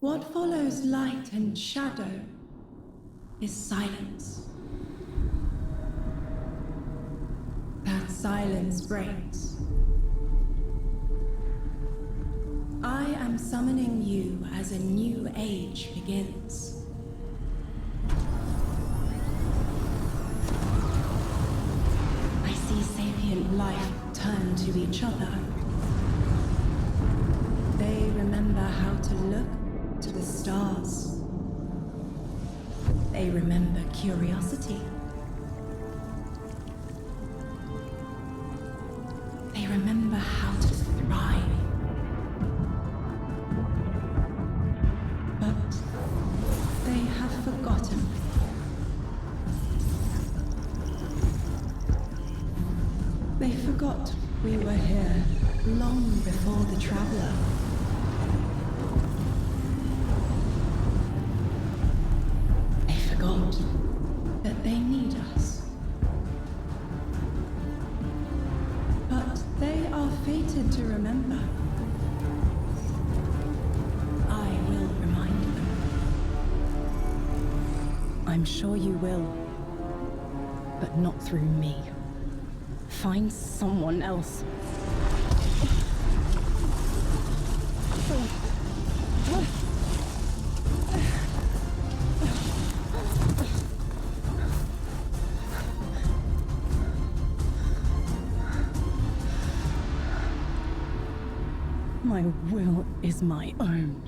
What follows light and shadow is silence. That silence breaks. I am summoning you as a new age begins. I see sapient life turn to each other. They remember how to look to the stars. They remember curiosity. They remember how to thrive. But they have forgotten. They forgot we were here long before the Traveler. They forgot that they need us. But they are fated to remember. I will remind them. I'm sure you will. But not through me. Find someone else. My will is my own.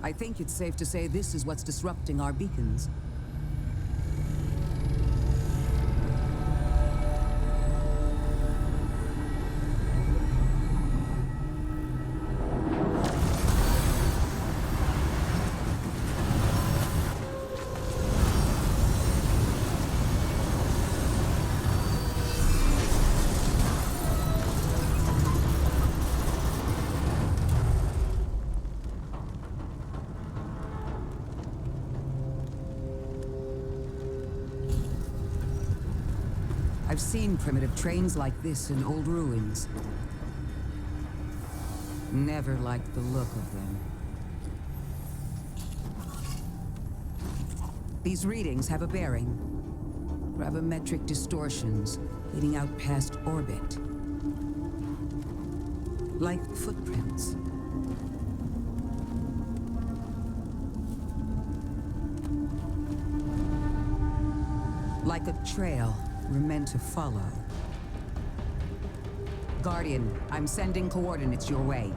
I think it's safe to say this is what's disrupting our beacons. I've seen primitive trains like this in old ruins. Never liked the look of them. These readings have a bearing. Gravimetric distortions leading out past orbit. Like footprints. Like a trail we're meant to follow. Guardian, I'm sending coordinates your way.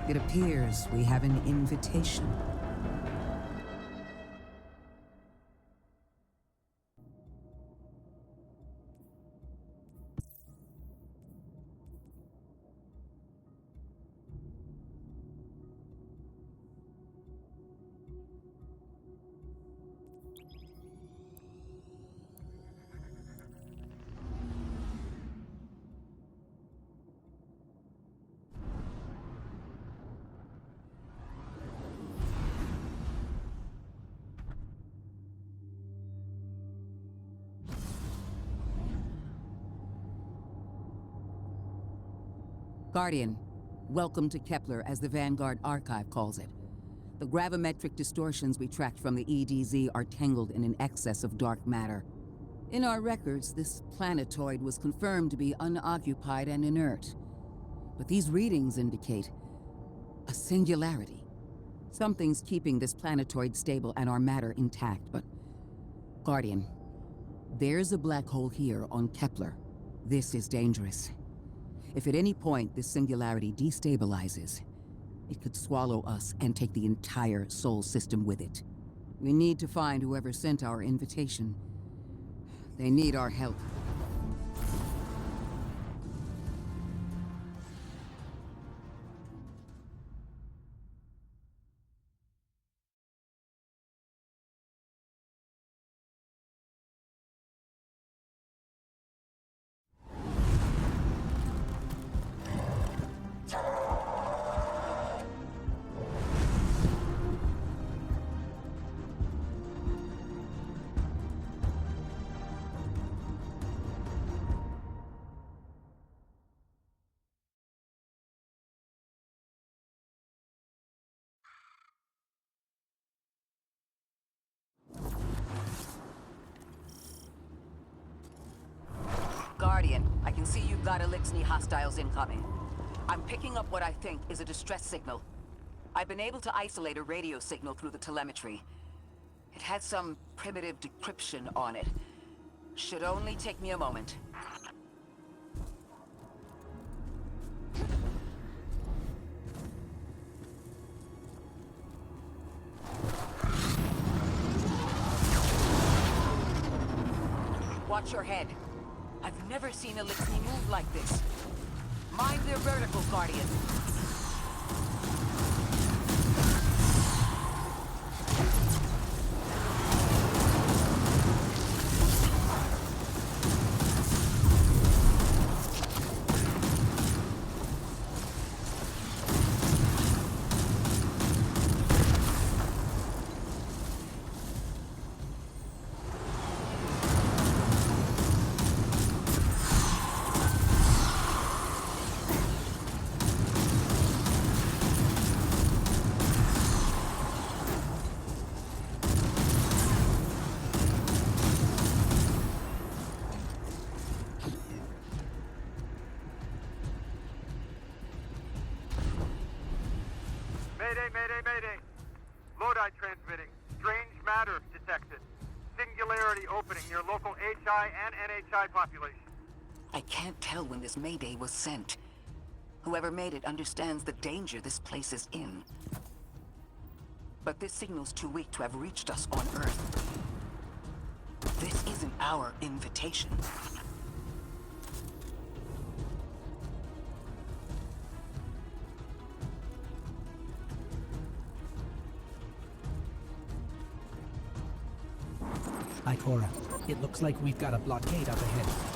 It appears we have an invitation. Guardian, welcome to Kepler, as the Vanguard Archive calls it. The gravimetric distortions we tracked from the EDZ are tangled in an excess of dark matter. In our records, this planetoid was confirmed to be unoccupied and inert. But these readings indicate a singularity. Something's keeping this planetoid stable and our matter intact, but... Guardian, There's a black hole here on Kepler. This is dangerous. If at any point this singularity destabilizes, it could swallow us and take the entire Sol system with it. We need to find whoever sent our invitation. They need our help. Guardian, I can see you've got Elixni hostiles incoming. I'm picking up what I think is a distress signal. I've been able to isolate a radio signal through the telemetry. It had some primitive decryption on it. Should only take me a moment. Watch your head. I've never seen Elixni move like this. Mind their vertical, Guardian. Mayday! Lodi transmitting. Strange matter detected. Singularity opening near local HI and NHI population. I can't tell when this Mayday was sent. Whoever made it understands the danger this place is in. But this signal's too weak to have reached us on Earth. This isn't our invitation. Ikora, it looks like we've got a blockade up ahead.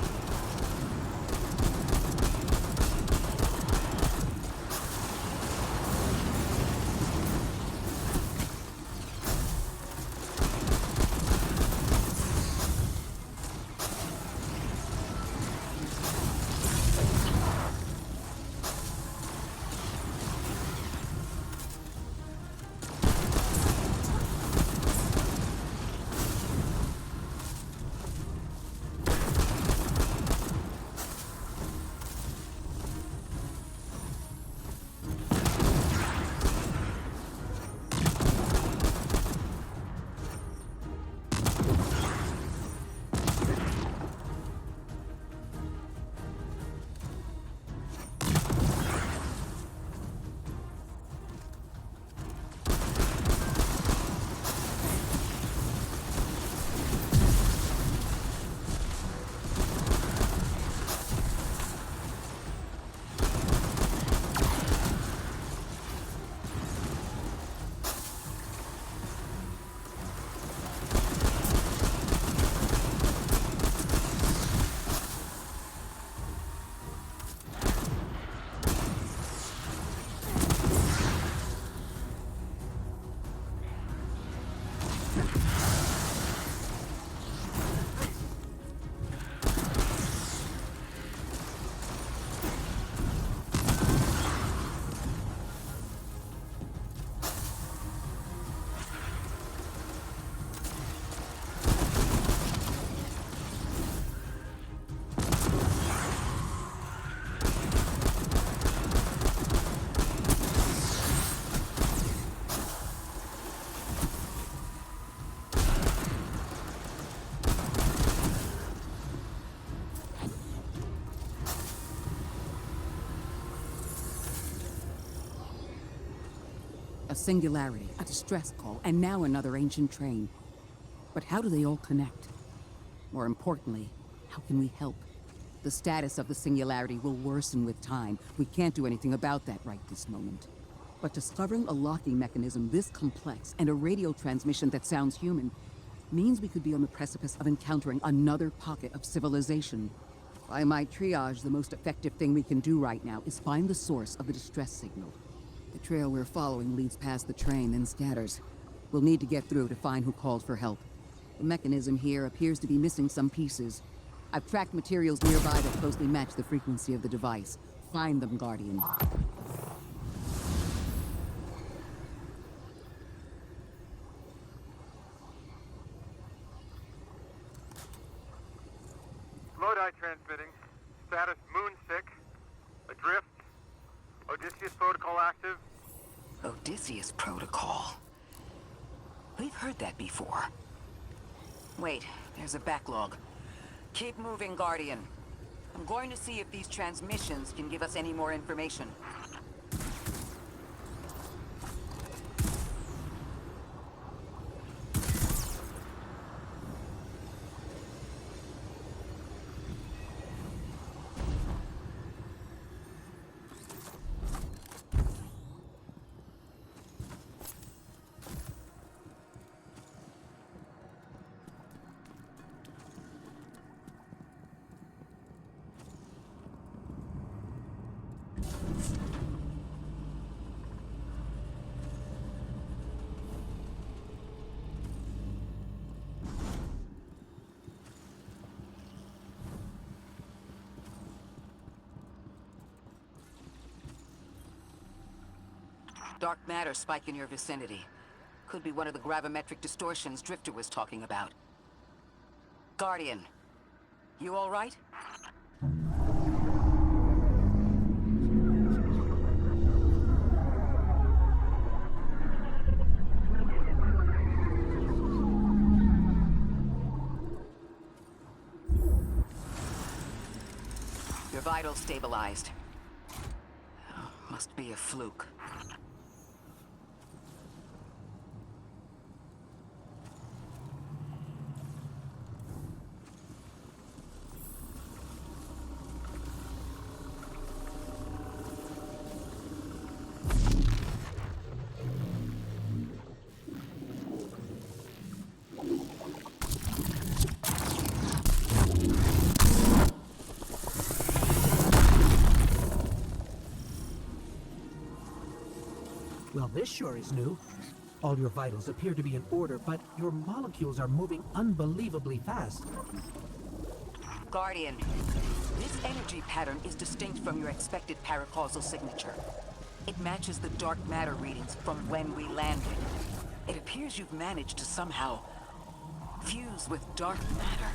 A singularity, a distress call, and now another ancient train. But how do they all connect? More importantly, how can we help? The status of the singularity will worsen with time. We can't do anything about that right this moment. But discovering a locking mechanism this complex and a radio transmission that sounds human means we could be on the precipice of encountering another pocket of civilization. By my triage, the most effective thing we can do right now is find the source of the distress signal. The trail we're following leads past the train, then scatters. We'll need to get through to find who called for help. The mechanism here appears to be missing some pieces. I've tracked materials nearby that closely match the frequency of the device. Find them, Guardian. Lodi transmitting. Status moonsick. Adrift. Odysseus protocol active. Odysseus Protocol. We've heard that before. Wait, there's a backlog. Keep moving, Guardian. I'm going to see if these transmissions can give us any more information. Dark matter spike in your vicinity. Could be one of the gravimetric distortions Drifter was talking about. Guardian, you all right? Your vitals stabilized. Oh, must be a fluke. Well, this sure is new. All your vitals appear to be in order, but your molecules are moving unbelievably fast. Guardian, this energy pattern is distinct from your expected paracausal signature. It matches the dark matter readings from when we landed. It appears you've managed to somehow fuse with dark matter.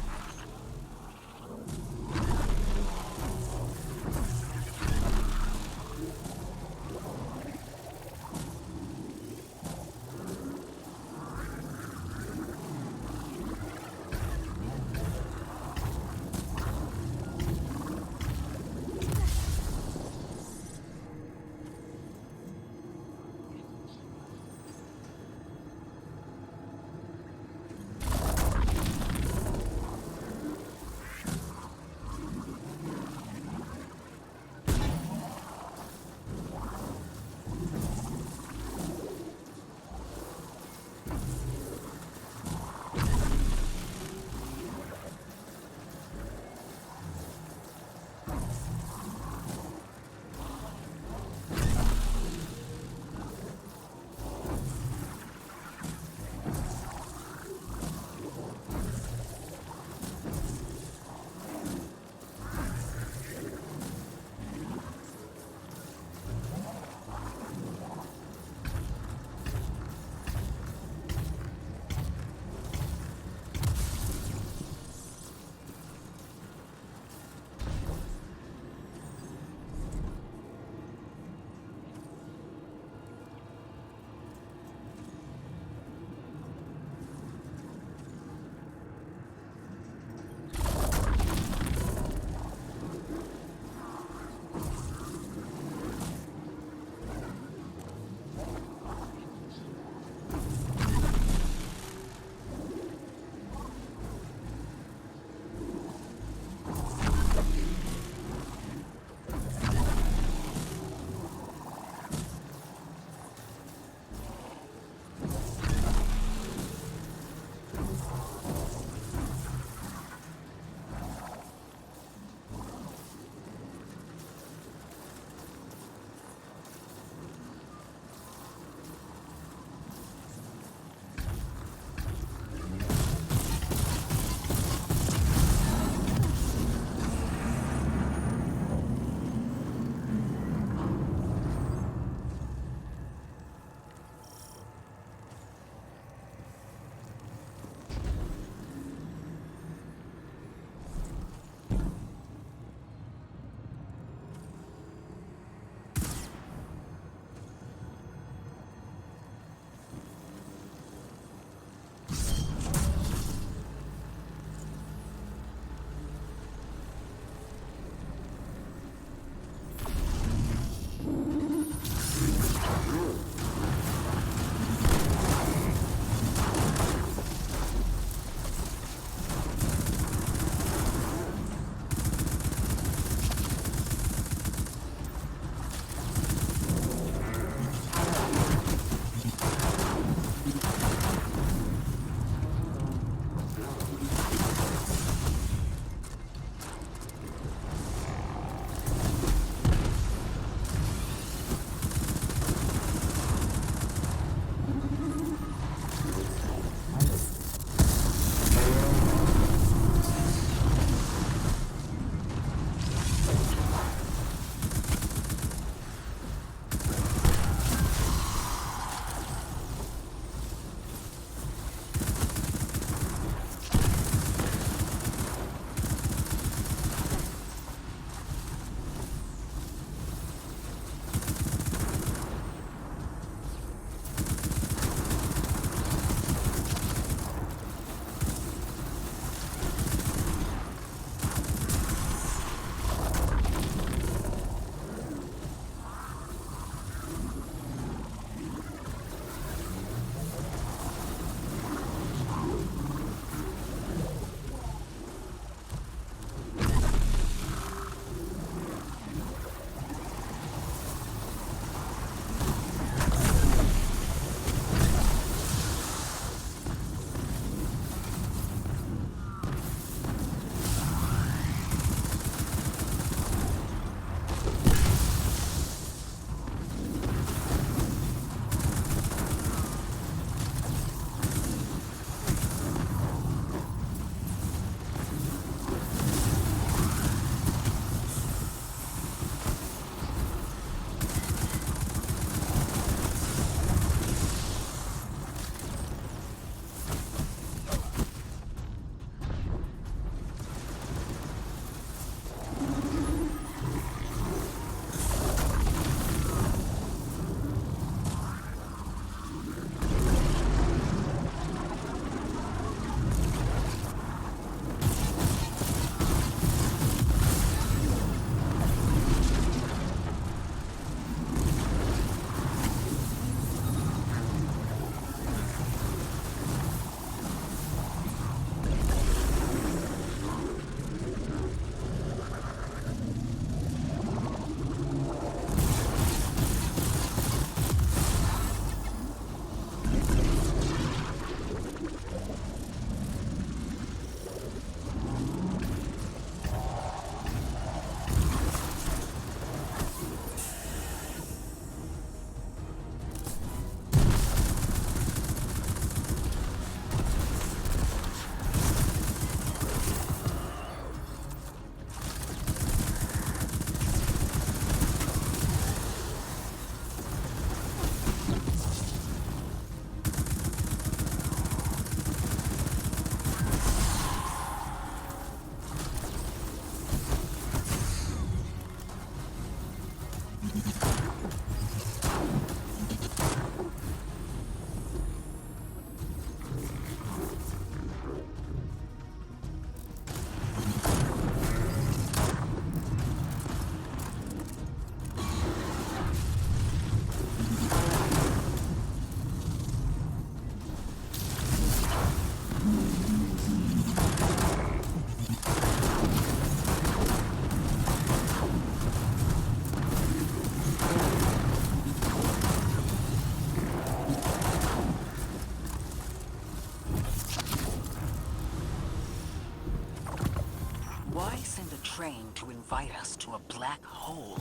train to invite us to a black hole.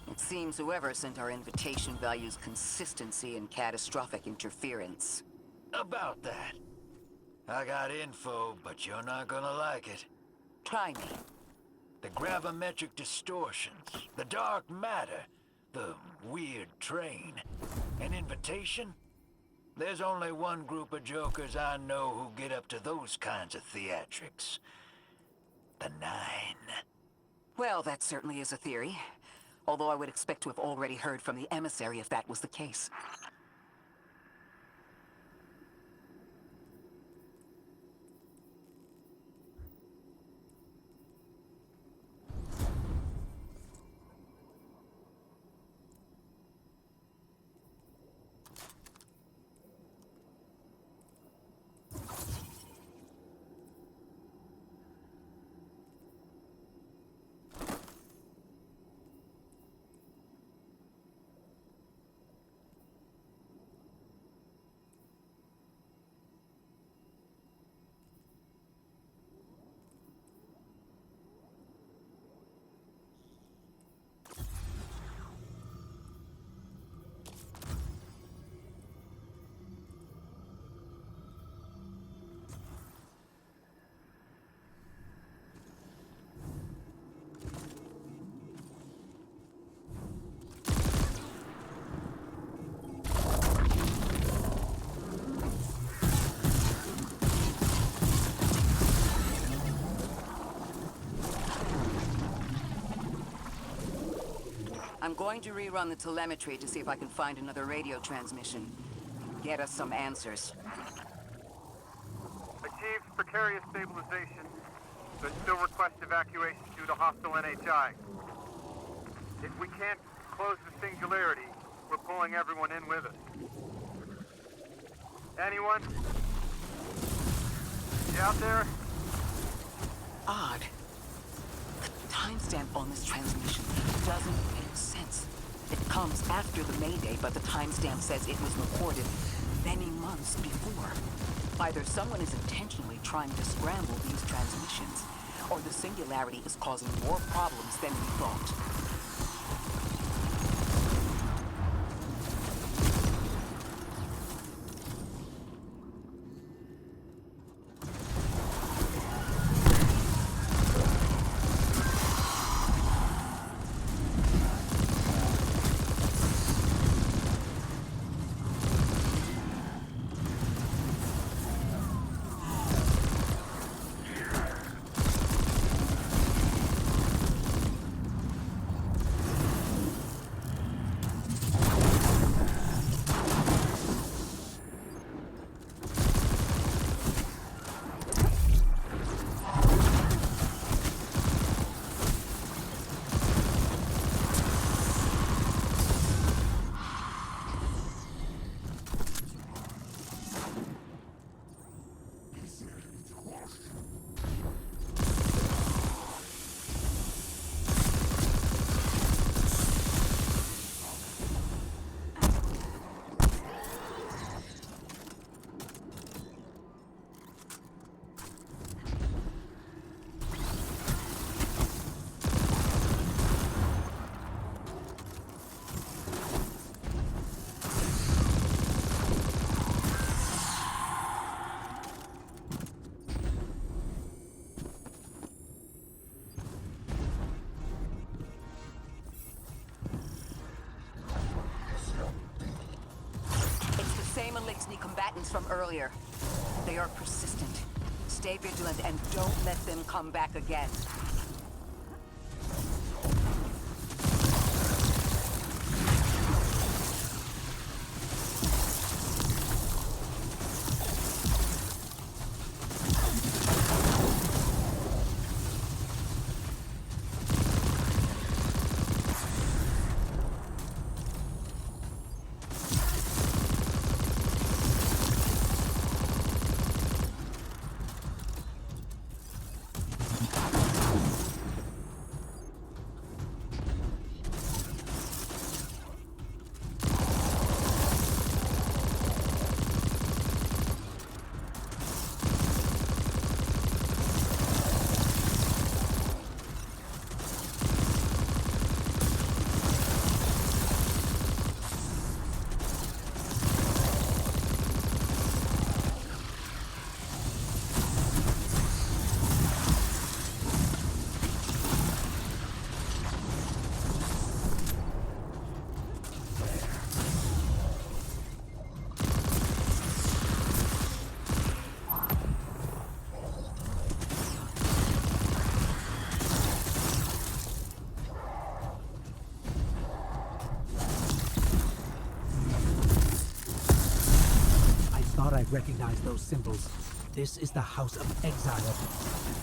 It seems whoever sent our invitation values consistency and catastrophic interference. About that. I got info, but you're not gonna like it. Try me. The gravimetric distortions, the dark matter, the weird train. An invitation? There's only one group of jokers I know who get up to those kinds of theatrics. The Nine. Well, that certainly is a theory. Although I would expect to have already heard from the emissary if that was the case. I'm going to rerun the telemetry to see if I can find another radio transmission. Get us some answers. Achieved precarious stabilization, but still request evacuation due to hostile NHI. If we can't close the singularity, we're pulling everyone in with us. Anyone? You out there? Odd. The timestamp on this transmission doesn't make sense. It comes after the Mayday, but the timestamp says it was recorded many months before. Either someone is intentionally trying to scramble these transmissions, or the singularity is causing more problems than we thought. Elixni combatants from earlier. They are persistent. Stay vigilant and don't let them come back again. I'd recognize those symbols. This is the House of Exile.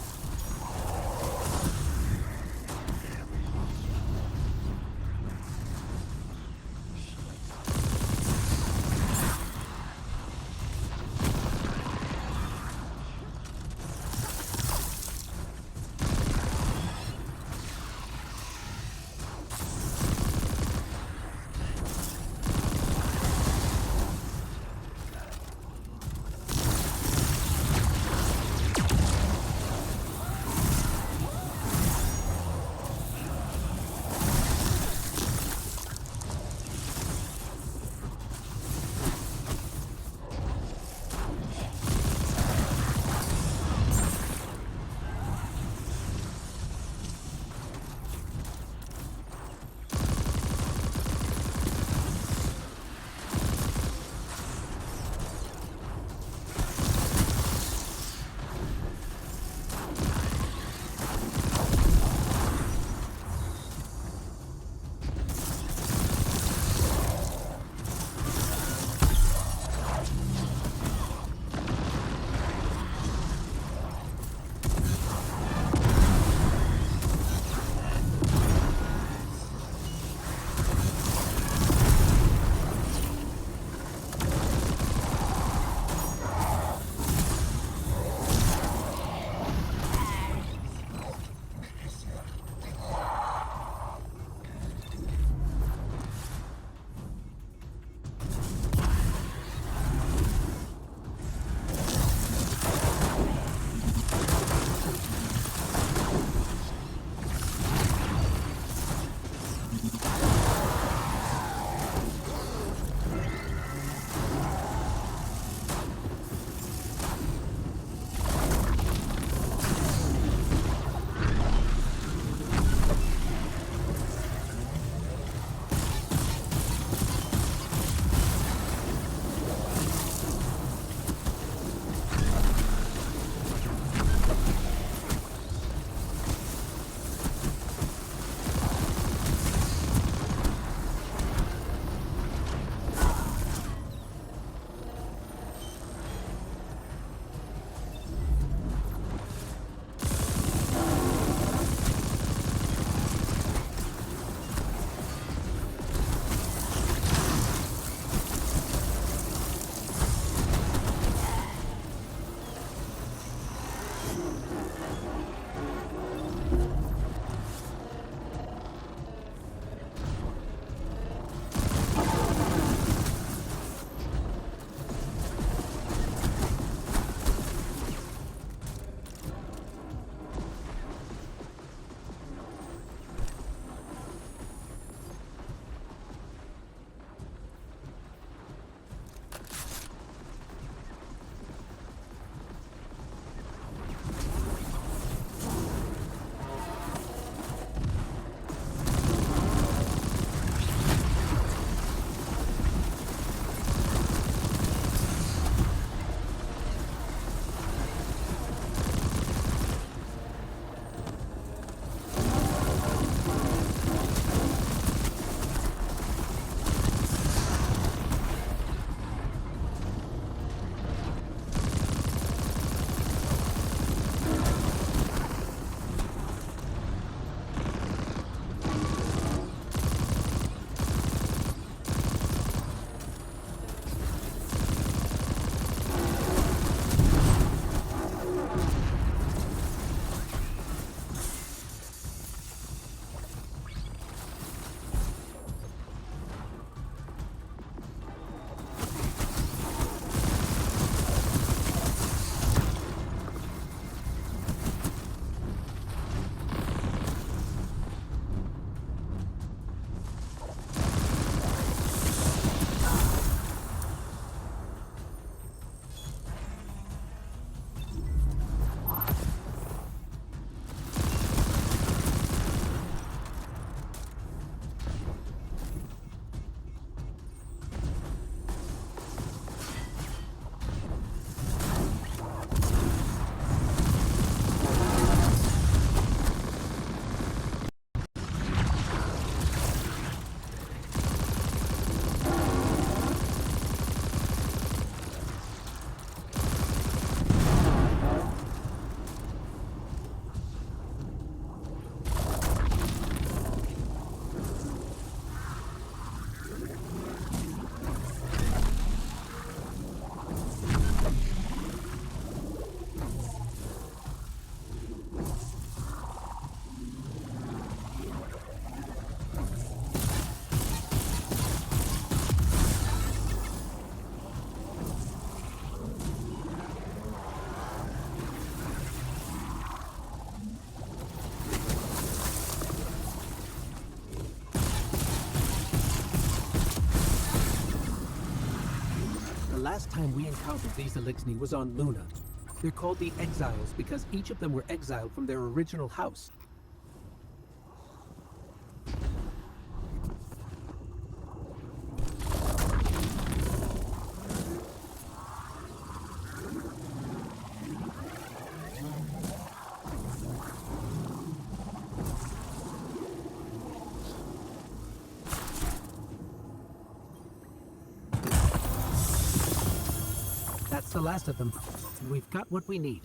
last time we encountered these Elixni was on Luna. They're called the Exiles because each of them were exiled from their original house. That's the last of them. And we've got what we need.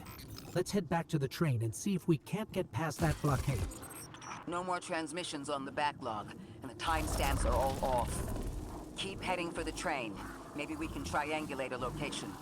Let's head back to the train and see if we can't get past that blockade. No more transmissions on the backlog, and the timestamps are all off. Keep heading for the train. Maybe we can triangulate a location.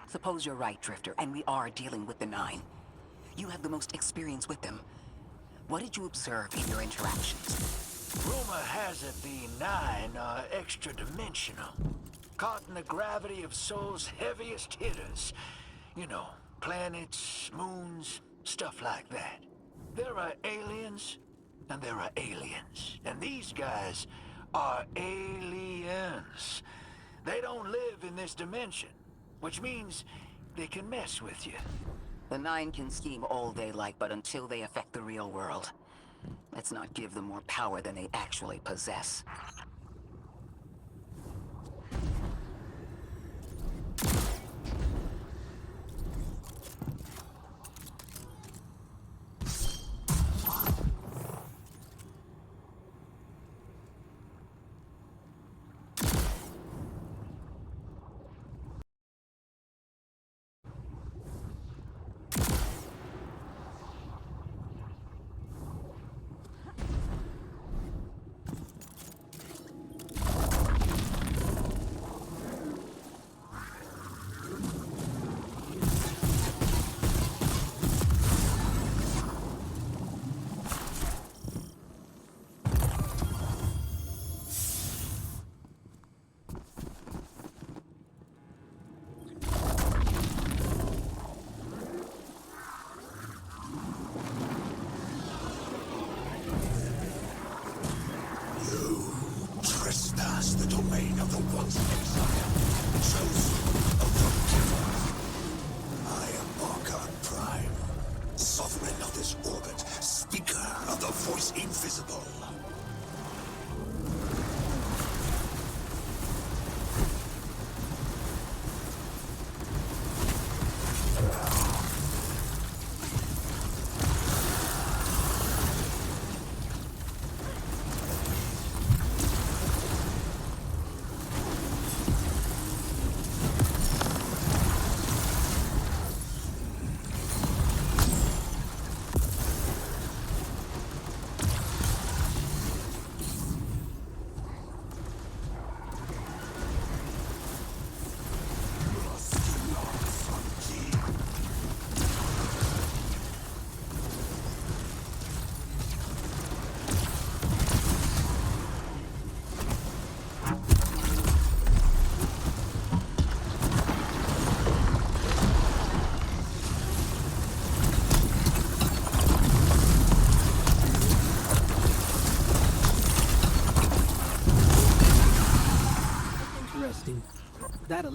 Suppose you're right, Drifter, and we are dealing with the Nine. You have the most experience with them. What did you observe in your interactions? Rumor has it the Nine are extra-dimensional. Caught in the gravity of Sol's heaviest hitters. You know, planets, moons, stuff like that. There are aliens, and there are aliens. And these guys are aliens. They don't live in this dimension, which means they can mess with you. The Nine can scheme all they like, but until they affect the real world, let's not give them more power than they actually possess.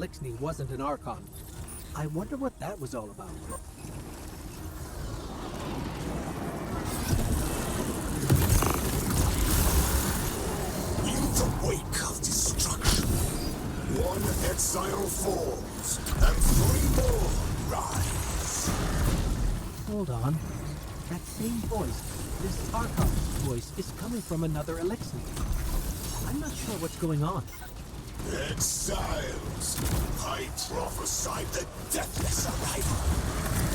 Elixni wasn't an Archon. I wonder what that was all about. In the wake of destruction, one exile falls, and three more rise. Hold on. That same voice, this Archon's voice, is coming from another Elixni. I'm not sure what's going on. Exiles! I prophesied the deathless arrival.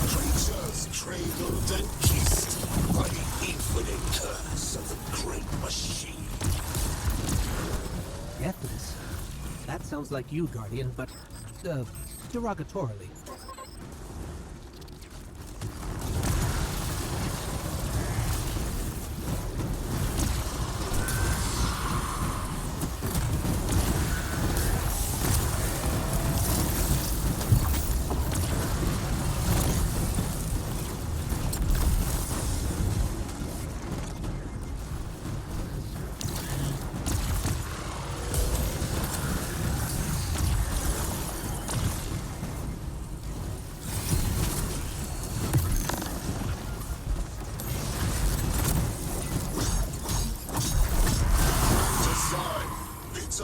Creatures cradled and kissed by the infinite curse of the great machine. Deathless? That sounds like you, Guardian, but, derogatorily.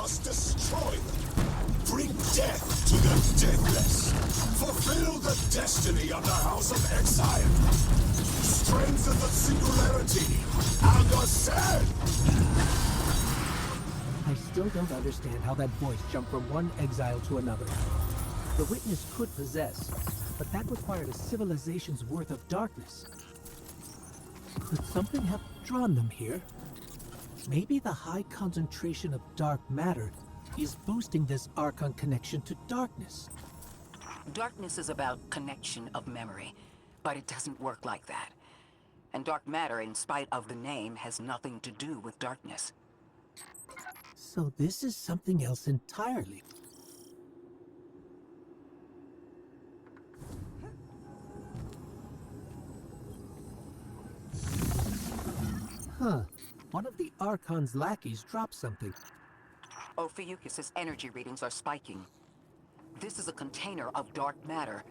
Us destroy them. Bring death to the deathless. Fulfill the destiny of the House of Exile. Strengthen the singularity and ascend. I still don't understand how that voice jumped from one exile to another. The Witness could possess, but that required a civilization's worth of darkness. Could something have drawn them here? Maybe the high concentration of dark matter is boosting this Archon connection to darkness. Darkness is about connection of memory, but it doesn't work like that. And dark matter, in spite of the name, has nothing to do with darkness. So this is something else entirely. Huh. One of the Archon's lackeys dropped something. Ophiuchus's energy readings are spiking. This is a container of dark matter,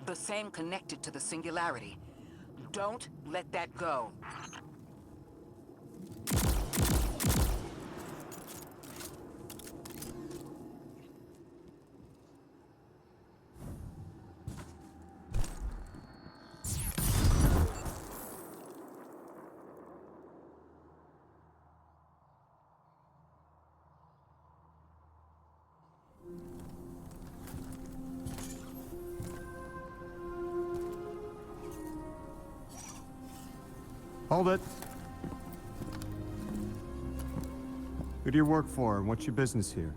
the same connected to the Singularity. Don't let that go. Hold it. Who do you work for, and what's your business here?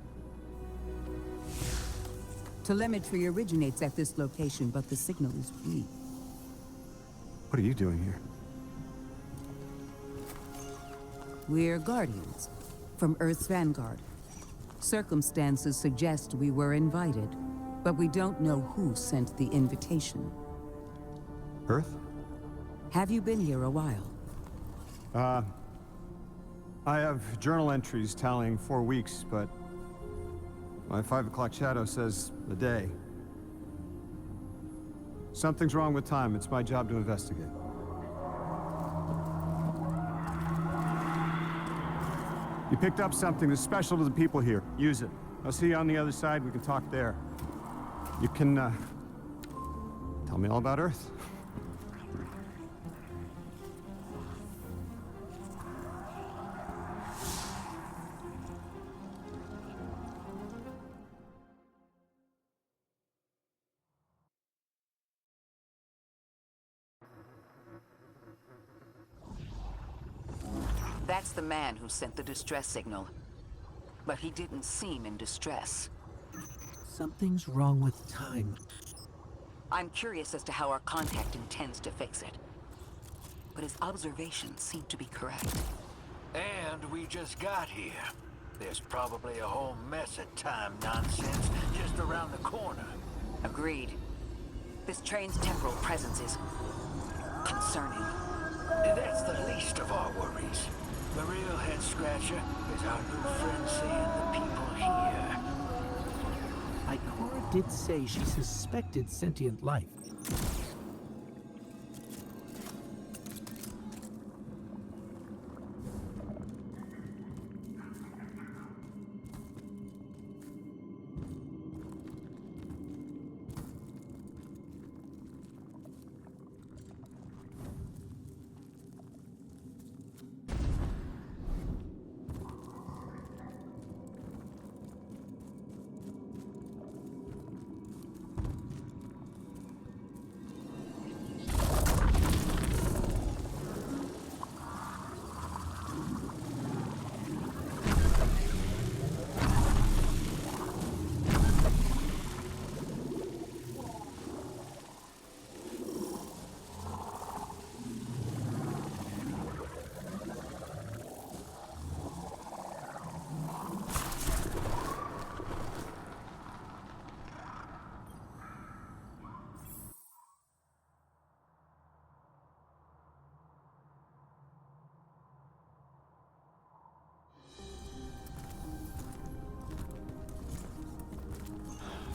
Telemetry originates at this location, but the signal is weak. What are you doing here? We're Guardians, from Earth's Vanguard. Circumstances suggest we were invited, but we don't know who sent the invitation. Earth? Have you been here a while? I have journal entries tallying 4 weeks, but my 5 o'clock shadow says a day. Something's wrong with time. It's my job to investigate. You picked up something that's special to the people here. Use it. I'll see you on the other side. We can talk there. You can, tell me all about Earth. That's the man who sent the distress signal. But he didn't seem in distress. Something's wrong with time. I'm curious as to how our contact intends to fix it. But his observations seem to be correct. And we just got here. There's probably a whole mess of time nonsense just around the corner. Agreed. This train's temporal presence is concerning. That's the least of our worries. The real head-scratcher is our new friend seeing the people here. Ikora did say she suspected sentient life.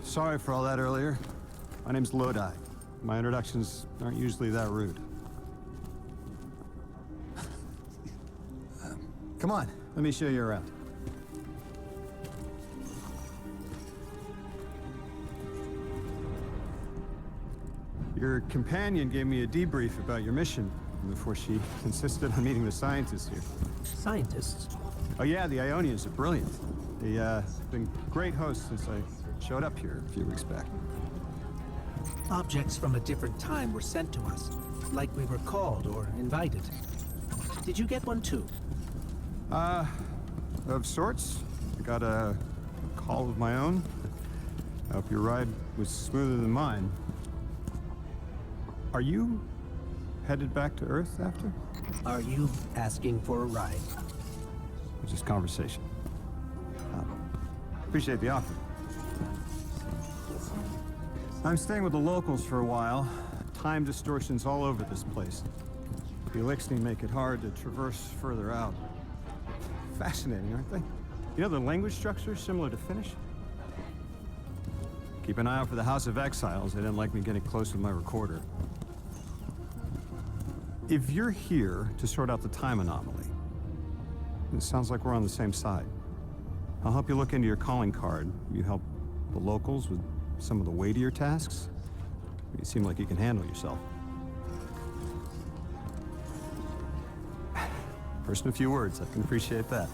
Sorry for all that earlier. My name's Lodi. My introductions aren't usually that rude. Come on, let me show you around. Your companion gave me a debrief about your mission before she insisted on meeting the scientists here. Scientists? Oh yeah, the Ionians are brilliant. They've been great hosts since I showed up here a few weeks back. Objects from a different time were sent to us, like we were called or invited. Did you get one too? Of sorts. I got a call of my own. I hope your ride was smoother than mine. Are you headed back to Earth after? Are you asking for a ride? Or just conversation? Appreciate the offer. I'm staying with the locals for a while. Time distortions all over this place. The Elixni make it hard to traverse further out. Fascinating, aren't they? You know, the language structure is similar to Finnish. Keep an eye out for the House of Exiles. They didn't like me getting close with my recorder. If you're here to sort out the time anomaly, it sounds like we're on the same side. I'll help you look into your calling card. You help the locals with some of the weightier tasks. You seem like you can handle yourself. First in a few words, I can appreciate that.